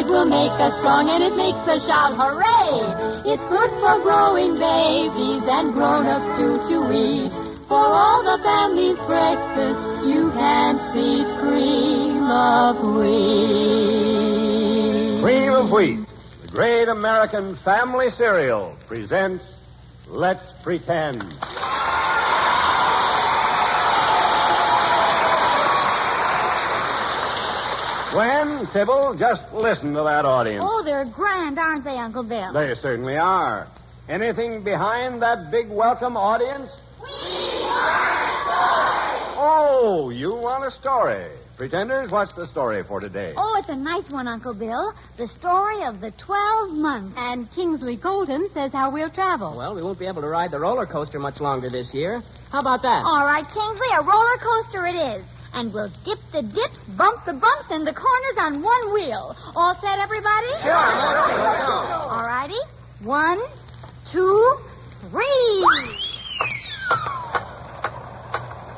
It will make us strong and it makes us shout, hooray! It's good for growing babies and grown-ups too to eat. For all the family's breakfast, you can't beat cream of wheat. Cream of Wheat, the great American family cereal, presents Let's Pretend. Gwen, Sybil, just listen to that audience. Oh, they're grand, aren't they, Uncle Bill? They certainly are. Anything behind that big welcome audience? We want a story! Oh, you want a story. Pretenders, what's the story for today? Oh, it's a nice one, Uncle Bill. The story of the 12 months. And Kingsley Colton says how we'll travel. Well, we won't be able to ride the roller coaster much longer this year. How about that? All right, Kingsley, a roller coaster it is. And we'll dip the dips, bump the bumps, and the corners on one wheel. All set, everybody? Sure. All righty. 1, 2, 3.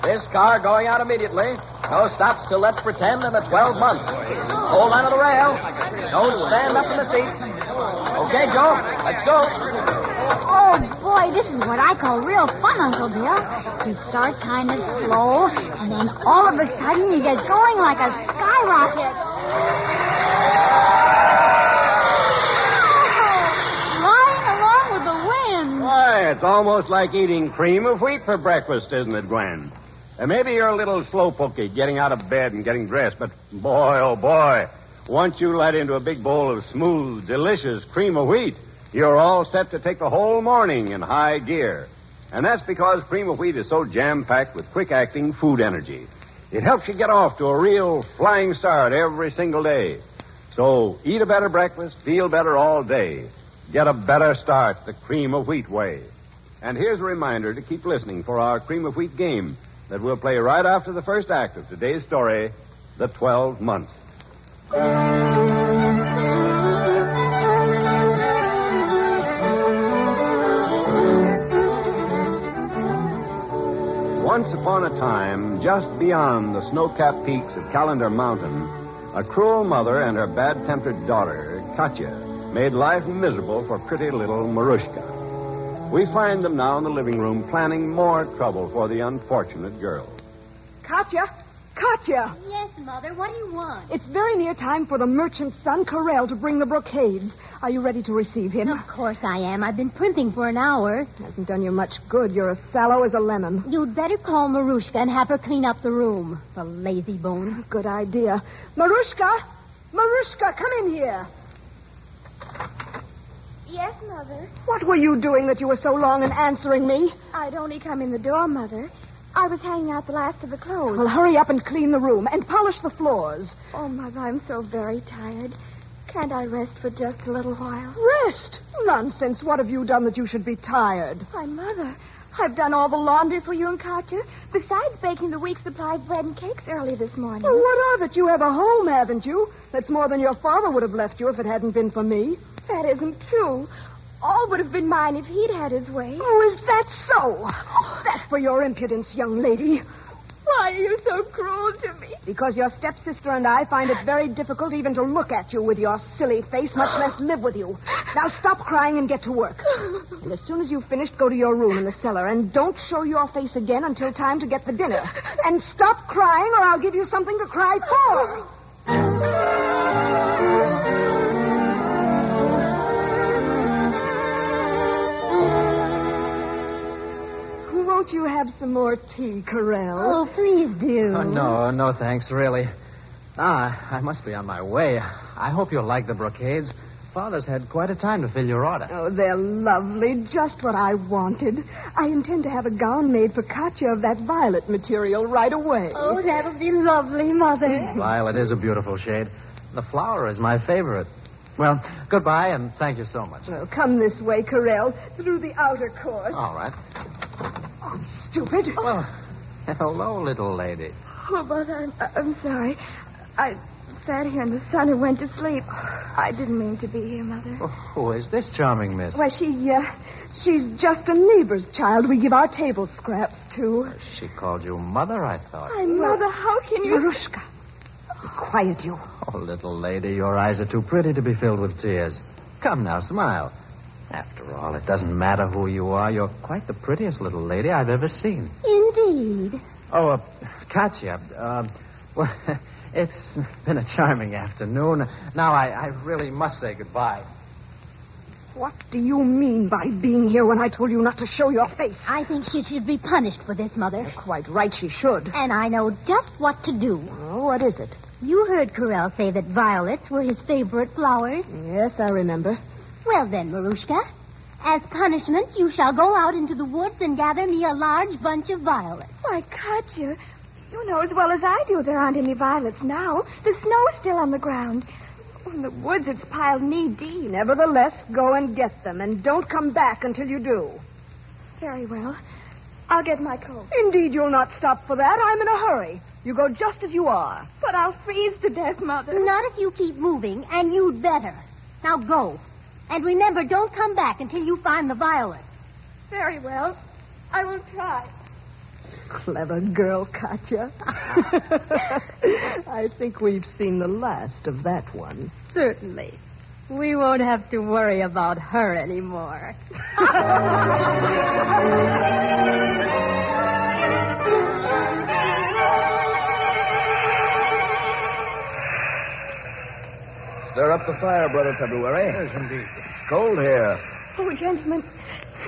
This car going out immediately. No stops till Let's Pretend in the 12 months. Hold on to the rail. Don't stand up in the seats. Okay, Joe, let's go. Oh, boy, this is what I call real fun, Uncle Bill. You start kind of slow, and then all of a sudden you get going like a skyrocket. Flying along with the wind. Why, it's almost like eating cream of wheat for breakfast, isn't it, Gwen? And maybe you're a little slowpokey getting out of bed and getting dressed, but boy, oh boy, once you let into a big bowl of smooth, delicious cream of wheat, you're all set to take the whole morning in high gear. And that's because cream of wheat is so jam-packed with quick-acting food energy. It helps you get off to a real flying start every single day. So eat a better breakfast, feel better all day. Get a better start the cream of wheat way. And here's a reminder to keep listening for our cream of wheat game that we'll play right after the first act of today's story, The 12 Months. Once upon a time, just beyond the snow-capped peaks of Calendar Mountain, a cruel mother and her bad-tempered daughter, Katya, made life miserable for pretty little Marushka. We find them now in the living room planning more trouble for the unfortunate girl. Katya! Katya! Yes, Mother, what do you want? It's very near time for the merchant's son, Karel, to bring the brocades. Are you ready to receive him? Of course I am. I've been primping for an hour. Hasn't done you much good. You're as sallow as a lemon. You'd better call Marushka and have her clean up the room. The lazy bone. Good idea. Marushka! Marushka, come in here. Yes, Mother. What were you doing that you were so long in answering me? I'd only come in the door, Mother. I was hanging out the last of the clothes. Well, hurry up and clean the room and polish the floors. Oh, Mother, I'm so very tired. Can't I rest for just a little while? Rest? Nonsense. What have you done that you should be tired? Why, Mother, I've done all the laundry for you and Katya, besides baking the week's supply of bread and cakes early this morning. Well, what of it? You have a home, haven't you? That's more than your father would have left you if it hadn't been for me. That isn't true. All would have been mine if he'd had his way. Oh, is that so? That's for your impudence, young lady. Why are you so cruel to me? Because your stepsister and I find it very difficult even to look at you with your silly face, much less live with you. Now stop crying and get to work. And as soon as you've finished, go to your room in the cellar and don't show your face again until time to get the dinner. And stop crying or I'll give you something to cry for. Won't you have some more tea, Karel? Oh, please do. Oh, no, thanks, really. I must be on my way. I hope you'll like the brocades. Father's had quite a time to fill your order. Oh, they're lovely. Just what I wanted. I intend to have a gown made for Katya of that violet material right away. Oh, that'll be lovely, Mother. Violet is a beautiful shade. The flower is my favorite. Well, goodbye, and thank you so much. Well, come this way, Karel, through the outer court. All right. Oh, stupid. Well, hello, little lady. Oh, Mother, I'm sorry. I sat here in the sun and went to sleep. I didn't mean to be here, Mother. Oh, who is this charming miss? Why, she's just a neighbor's child we give our table scraps to. She called you Mother, I thought. Why, Mother, how can you... Marushka. Quiet, you. Oh, little lady, your eyes are too pretty to be filled with tears. Come now, smile. After all, it doesn't matter who you are. You're quite the prettiest little lady I've ever seen. Indeed. Oh, Katya, well, it's been a charming afternoon. Now, I really must say goodbye. What do you mean by being here when I told you not to show your face? I think she should be punished for this, Mother. You're quite right, she should. And I know just what to do. Oh, what is it? You heard Corell say that violets were his favorite flowers. Yes, I remember. Well then, Marushka, as punishment, you shall go out into the woods and gather me a large bunch of violets. Why, Katya, you know as well as I do there aren't any violets now. The snow's still on the ground. In the woods, it's piled knee-deep. Nevertheless, go and get them, and don't come back until you do. Very well. I'll get my coat. Indeed, you'll not stop for that. I'm in a hurry. You go just as you are. But I'll freeze to death, Mother. Not if you keep moving, and you'd better. Now go. And remember, don't come back until you find the violets. Very well. I will try. Clever girl, Katya. I think we've seen the last of that one. Certainly. We won't have to worry about her anymore. Stir up the fire, Brother February. Yes, indeed. It's cold here. Oh, gentlemen,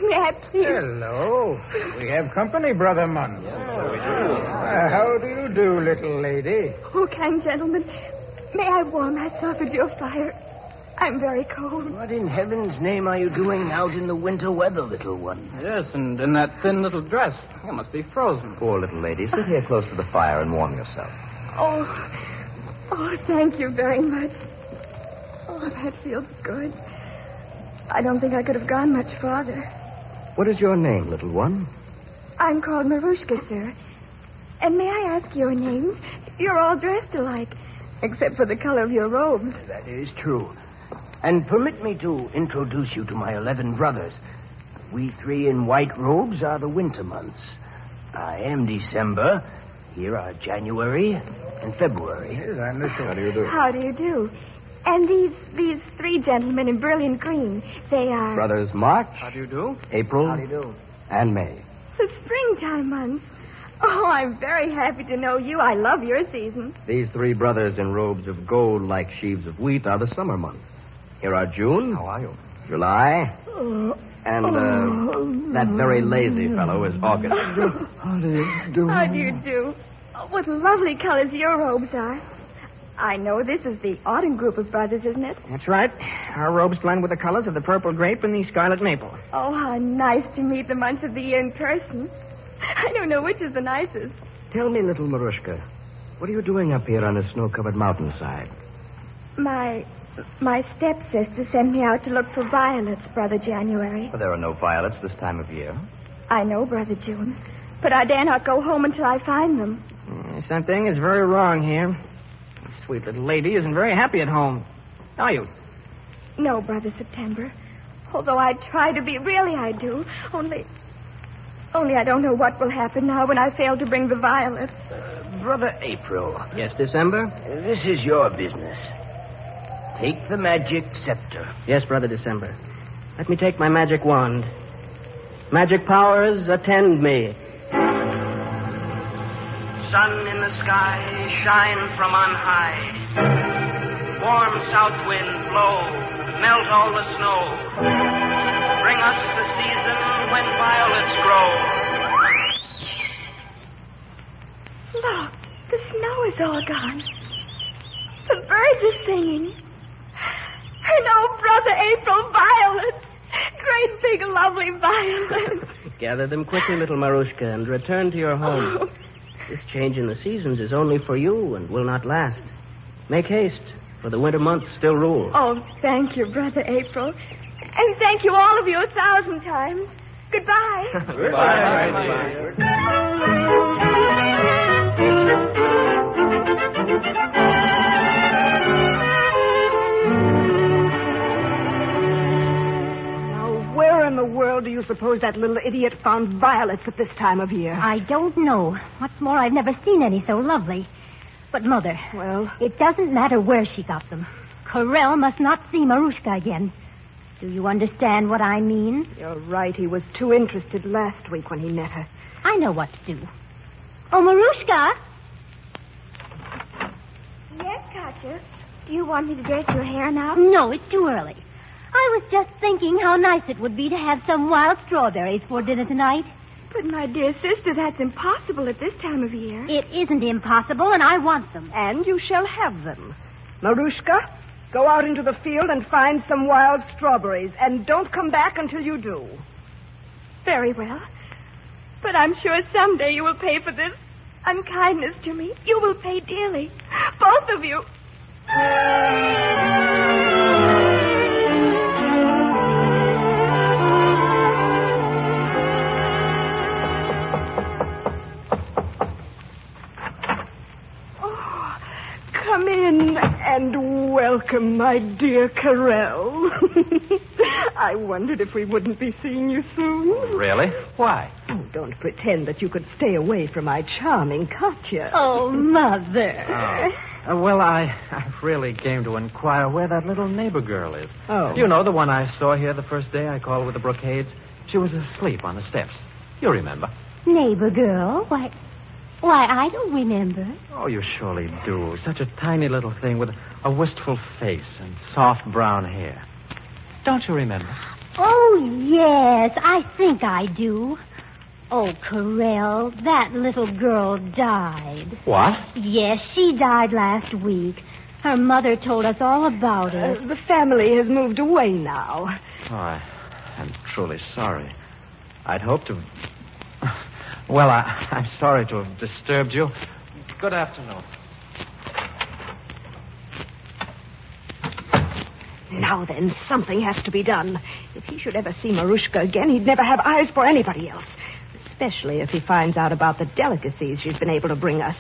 may I please... Hello. We have company, Brother Munn. How do you do, little lady? Oh, kind gentlemen, may I warm myself at your fire? I'm very cold. What in heaven's name are you doing out in the winter weather, little one? Yes, and in that thin little dress. You must be frozen. Poor little lady. Sit here close to the fire and warm yourself. Oh, thank you very much. Oh, that feels good. I don't think I could have gone much farther. What is your name, little one? I'm called Marushka, sir. And may I ask your names? You're all dressed alike, except for the color of your robes. That is true. And permit me to introduce you to my 11 brothers. We 3 in white robes are the winter months. I am December. Here are January and February. Yes, I'm the How do you do? How do you do? And these 3 gentlemen in brilliant green, they are... Brothers March, How do you do? April, How do you do? and May. The springtime months. Oh, I'm very happy to know you. I love your season. These 3 brothers in robes of gold like sheaves of wheat are the summer months. Here are June. How are you? July. And that very lazy fellow is August. How do you do? Oh, what lovely colors your robes are. I know this is the autumn group of brothers, isn't it? That's right. Our robes blend with the colors of the purple grape and the scarlet maple. Oh, how nice to meet the months of the year in person. I don't know which is the nicest. Tell me, little Marushka, what are you doing up here on the snow-covered mountainside? My stepsister sent me out to look for violets, Brother January. Well, there are no violets this time of year. I know, Brother June. But I dare not go home until I find them. Something is very wrong here. The sweet little lady isn't very happy at home. Are you? No, Brother September. Although I try to be, really I do. Only I don't know what will happen now when I fail to bring the violets. Brother April, Yes, December? this is your business. Take the magic scepter. Yes, Brother December. Let me take my magic wand. Magic powers, attend me. Sun in the sky, shine from on high. Warm south wind blow, melt all the snow. Bring us the season when violets grow. Look, the snow is all gone. The birds are singing. And oh, Brother April, violets. Great big lovely violets. Gather them quickly, little Marushka, and return to your home. Oh. This change in the seasons is only for you and will not last. Make haste, for the winter months still rule. Oh, thank you, Brother April. And thank you all of you 1,000 times. Goodbye. Now, where in the world do you suppose that little idiot found violets at this time of year? I don't know. What's more, I've never seen any so lovely. But, Mother... Well? It doesn't matter where she got them. Karel must not see Marushka again. Do you understand what I mean? You're right. He was too interested last week when he met her. I know what to do. Oh, Marushka! Yes, Katya? Do you want me to dress your hair now? No, it's too early. I was just thinking how nice it would be to have some wild strawberries for dinner tonight. But, my dear sister, that's impossible at this time of year. It isn't impossible, and I want them. And you shall have them. Marushka, go out into the field and find some wild strawberries, and don't come back until you do. Very well. But I'm sure someday you will pay for this unkindness to me. You will pay dearly. Both of you. Come in and welcome, my dear Karel. I wondered if we wouldn't be seeing you soon. Really? Why? Oh, don't pretend that you could stay away from my charming Katya. Oh, Mother. Well, I really came to inquire where that little neighbor girl is. Oh. You know, the one I saw here the first day I called with the brocades? She was asleep on the steps. You remember. Neighbor girl? Why, I don't remember. Oh, you surely do. Such a tiny little thing with a wistful face and soft brown hair. Don't you remember? Oh, yes, I think I do. Oh, Karel, that little girl died. What? Yes, she died last week. Her mother told us all about it. The family has moved away now. Oh, I'm truly sorry. I'd hoped to... Well, I'm sorry to have disturbed you. Good afternoon. Now then, something has to be done. If he should ever see Marushka again, he'd never have eyes for anybody else. Especially if he finds out about the delicacies she's been able to bring us.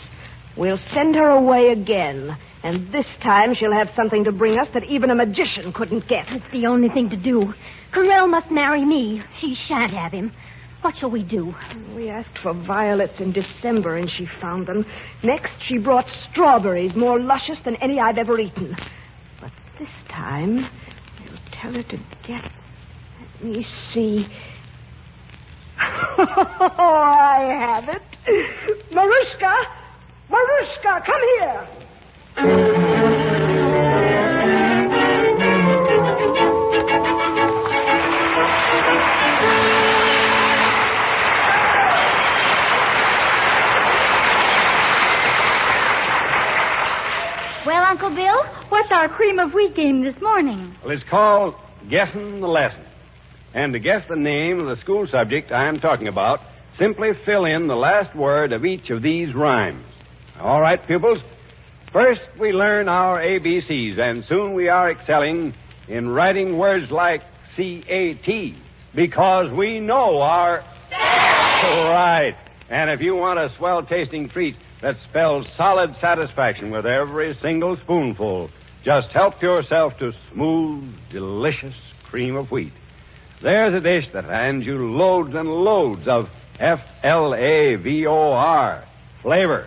We'll send her away again. And this time she'll have something to bring us that even a magician couldn't get. It's the only thing to do. Karel must marry me. She shan't have him. What shall we do? We asked for violets in December, and she found them. Next, she brought strawberries, more luscious than any I've ever eaten. But this time, we'll tell her to get... Let me see. Oh, I have it. Marushka! Marushka, come here! Well, Uncle Bill, what's our cream of wheat game this morning? Well, it's called Guessing the Lesson. And to guess the name of the school subject I'm talking about, simply fill in the last word of each of these rhymes. All right, pupils. First, we learn our ABCs, and soon we are excelling in writing words like C-A-T, because we know our... Right. And if you want a swell-tasting treat that spells solid satisfaction with every single spoonful, just help yourself to smooth, delicious cream of wheat. There's a dish that hands you loads and loads of F-L-A-V-O-R, flavor.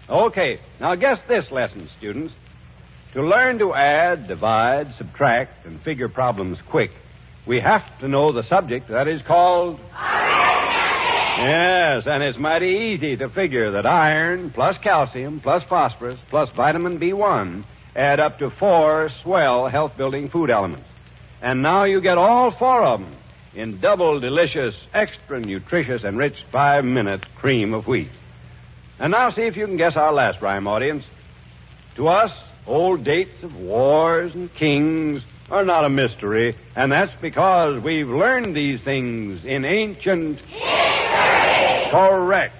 Okay, now guess this lesson, students. To learn to add, divide, subtract, and figure problems quick, we have to know the subject that is called... Yes, and it's mighty easy to figure that iron plus calcium plus phosphorus plus vitamin B1 add up to 4 swell health-building food elements. And now you get all 4 of them in double delicious, extra nutritious, enriched 5-minute cream of wheat. And now see if you can guess our last rhyme, audience. To us, old dates of wars and kings are not a mystery, and that's because we've learned these things in ancient... Correct.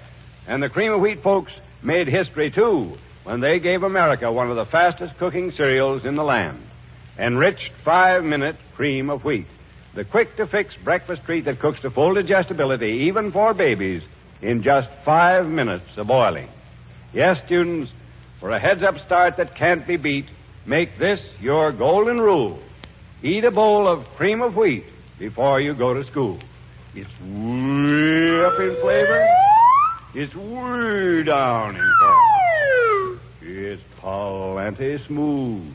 And the cream of wheat folks made history, too, when they gave America one of the fastest cooking cereals in the land. Enriched 5-minute cream of wheat. The quick-to-fix breakfast treat that cooks to full digestibility, even for babies, in just 5 minutes of boiling. Yes, students, for a heads-up start that can't be beat, make this your golden rule. Eat a bowl of cream of wheat before you go to school. It's way up in flavor. It's way down in flavor. It's plenty smooth.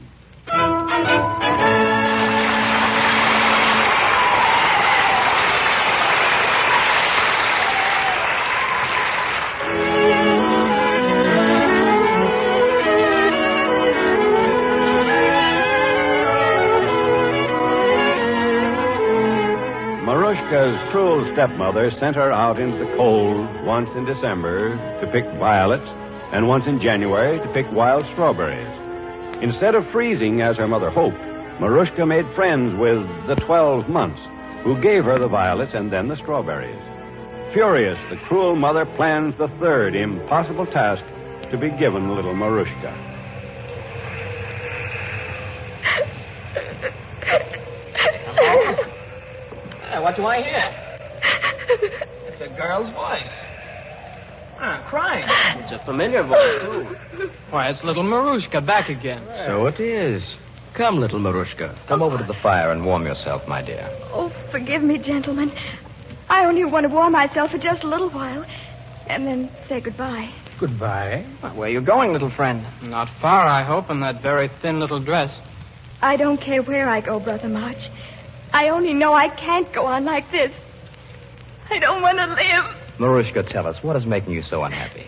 Marushka's cruel stepmother sent her out into the cold once in December to pick violets and once in January to pick wild strawberries. Instead of freezing as her mother hoped, Marushka made friends with the 12 months, who gave her the violets and then the strawberries. Furious, the cruel mother plans the third impossible task to be given little Marushka. Hello? What do I hear? It's a girl's voice. Crying. It's a familiar voice, too. Why, it's little Marushka back again. So it is. Come, little Marushka. Come over to the fire and warm yourself, my dear. Oh, forgive me, gentlemen. I only want to warm myself for just a little while and then say goodbye. Goodbye. Well, where are you going, little friend? Not far, I hope, in that very thin little dress. I don't care where I go, Brother March. I only know I can't go on like this. I don't want to live. Marushka, tell us, what is making you so unhappy?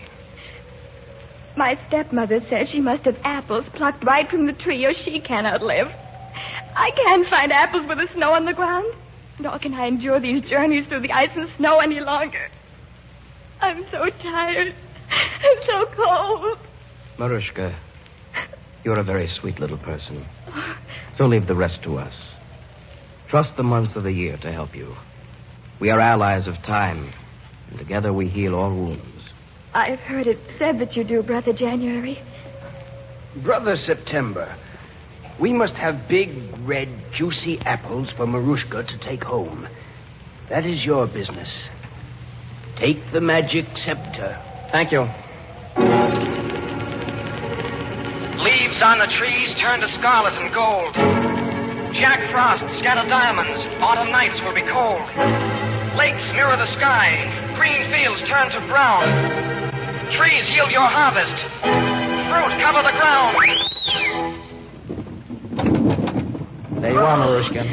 My stepmother says she must have apples plucked right from the tree or she cannot live. I can't find apples with the snow on the ground, nor can I endure these journeys through the ice and snow any longer. I'm so tired and so cold. Marushka, you're a very sweet little person. So leave the rest to us. Trust the months of the year to help you. We are allies of time, and together we heal all wounds. I've heard it said that you do, Brother January. Brother September, we must have big, red, juicy apples for Marushka to take home. That is your business. Take the magic scepter. Thank you. Leaves on the trees turn to scarlet and gold. Jack Frost scatter diamonds. Autumn nights will be cold. Lakes mirror the sky. Green fields turn to brown. Trees yield your harvest. Fruit cover the ground. There you are, Marushka.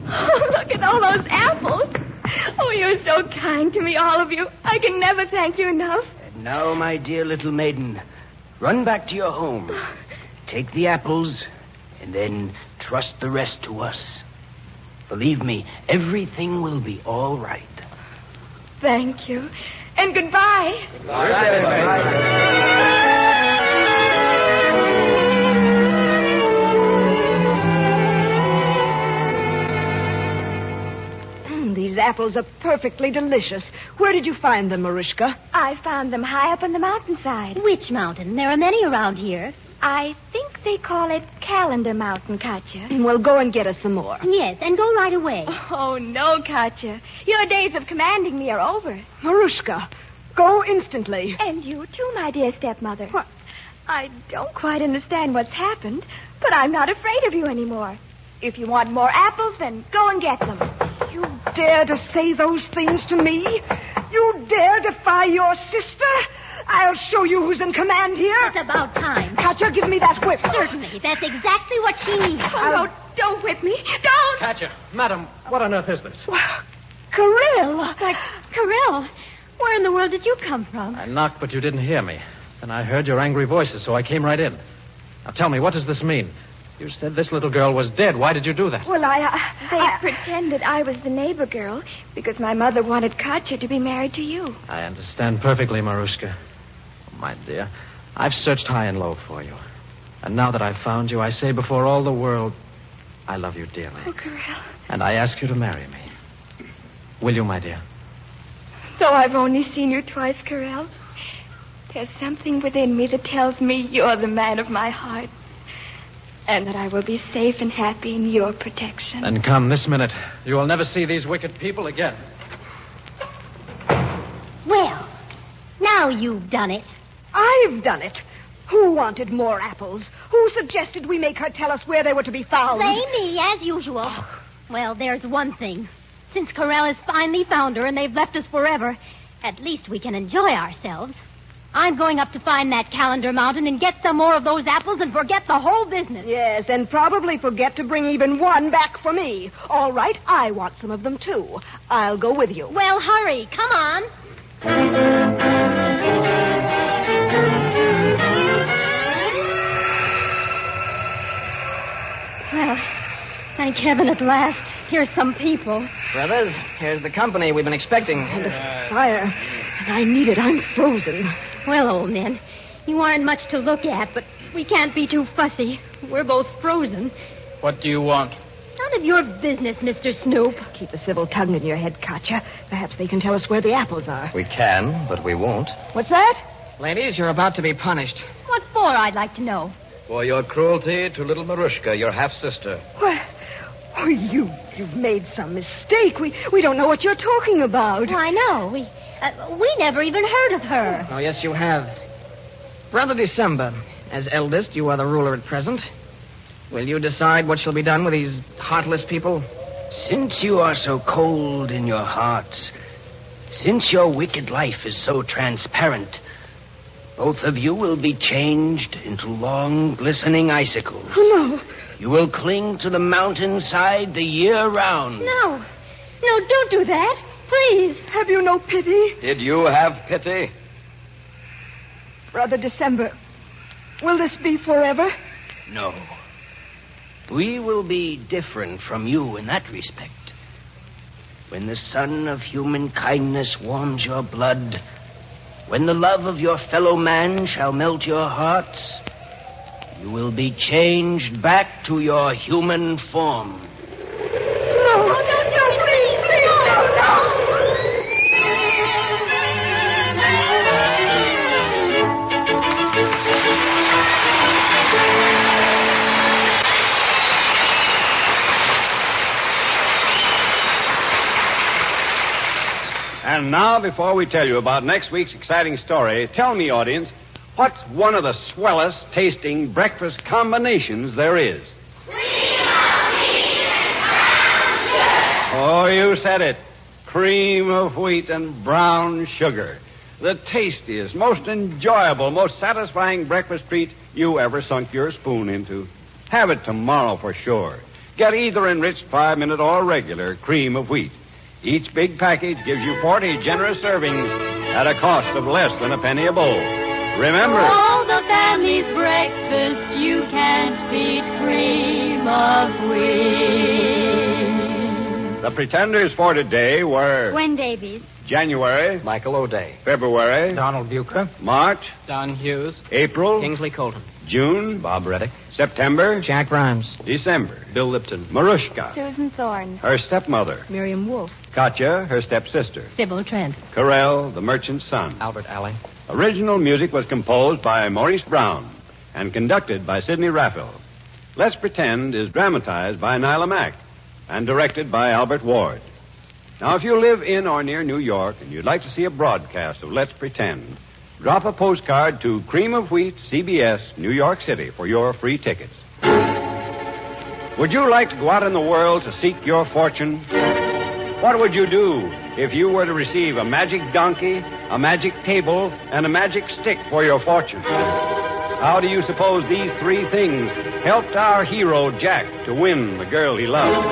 Oh, look at all those apples. Oh, you're so kind to me, all of you. I can never thank you enough. And now, my dear little maiden, run back to your home. Take the apples, and then trust the rest to us. Believe me, everything will be all right. Thank you. And goodbye. These apples are perfectly delicious. Where did you find them, Marushka? I found them high up on the mountainside. Which mountain? There are many around here. I think they call it Calendar Mountain, Katya. Well, go and get us some more. Yes, and go right away. Oh, no, Katya. Your days of commanding me are over. Marushka, go instantly. And you too, my dear stepmother. What? I don't quite understand what's happened, but I'm not afraid of you anymore. If you want more apples, then go and get them. You dare to say those things to me? You dare defy your sister? I'll show you who's in command here. It's about time. Katya, give me that whip. Certainly. That's exactly what she needs. Oh, no, don't whip me. Don't. Katya, madam, what on earth is this? Well, Kirill. Like, Kirill, where in the world did you come from? I knocked, but you didn't hear me. Then I heard your angry voices, so I came right in. Now tell me, what does this mean? You said this little girl was dead. Why did you do that? Well, They pretended I was the neighbor girl because my mother wanted Katya to be married to you. I understand perfectly, Marushka. Oh, my dear, I've searched high and low for you. And now that I've found you, I say before all the world, I love you dearly. Oh, Kirill. And I ask you to marry me. Will you, my dear? Though I've only seen you twice, Kirill, there's something within me that tells me you're the man of my heart. And that I will be safe and happy in your protection. Then come this minute. You will never see these wicked people again. Well, now you've done it. I've done it. Who wanted more apples? Who suggested we make her tell us where they were to be found? Me, as usual. Well, there's one thing. Since Corell has finally found her and they've left us forever, at least we can enjoy ourselves. I'm going up to find that Calendar Mountain and get some more of those apples and forget the whole business. Yes, and probably forget to bring even one back for me. All right, I want some of them, too. I'll go with you. Well, hurry. Come on. Well, thank heaven at last. Here's some people. Brothers, here's the company we've been expecting. And a fire. And I need it. I'm frozen. Well, old man, you aren't much to look at, but we can't be too fussy. We're both frozen. What do you want? None of your business, Mr. Snoop. Keep a civil tongue in your head, Katya. Perhaps they can tell us where the apples are. We can, but we won't. What's that? Ladies, you're about to be punished. What for, I'd like to know. For your cruelty to little Marushka, your half-sister. What? Oh, you've made some mistake. We don't know what you're talking about. Why, no. We never even heard of her. Oh, yes, you have. Brother December, as eldest, you are the ruler at present. Will you decide what shall be done with these heartless people? Since you are so cold in your hearts, since your wicked life is so transparent, both of you will be changed into long, glistening icicles. Oh, no. You will cling to the mountainside the year round. No, don't do that. Please. Have you no pity? Did you have pity? Brother December, will this be forever? No. We will be different from you in that respect. When the sun of human kindness warms your blood, when the love of your fellow man shall melt your hearts, you will be changed back to your human form. No, please, no. And now, before we tell you about next week's exciting story, tell me, audience, what's one of the swellest tasting breakfast combinations there is? Oh, you said it. Cream of wheat and brown sugar. The tastiest, most enjoyable, most satisfying breakfast treat you ever sunk your spoon into. Have it tomorrow for sure. Get either enriched 5-minute or regular cream of wheat. Each big package gives you 40 generous servings at a cost of less than a penny a bowl. Remember... all the family's breakfast, you can't beat cream of wheat. The pretenders for today were... Gwen Davies. January. Michael O'Day. February. Donald Bucher. March. Don Hughes. April. Kingsley Colton. June. Bob Reddick. September. Jack Grimes. December. Bill Lipton. Marushka. Susan Thorne. Her stepmother. Miriam Wolfe. Katya, her stepsister. Sybil Trent. Corell, the merchant's son. Albert Alley. Original music was composed by Maurice Brown and conducted by Sidney Raphael. Let's Pretend is dramatized by Nyla Mack and directed by Albert Ward. Now, if you live in or near New York and you'd like to see a broadcast of Let's Pretend, drop a postcard to Cream of Wheat, CBS, New York City for your free tickets. Would you like to go out in the world to seek your fortune? What would you do if you were to receive a magic donkey, a magic table, and a magic stick for your fortune? How do you suppose these three things helped our hero Jack to win the girl he loved?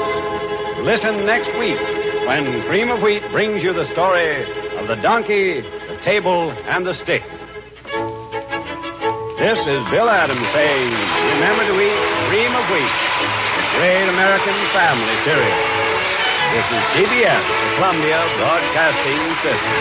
Listen next week when Cream of Wheat brings you the story of the donkey, the table, and the stick. This is Bill Adams saying, remember to eat Cream of Wheat, the great American family cereal. This is CBS, the Columbia Broadcasting System.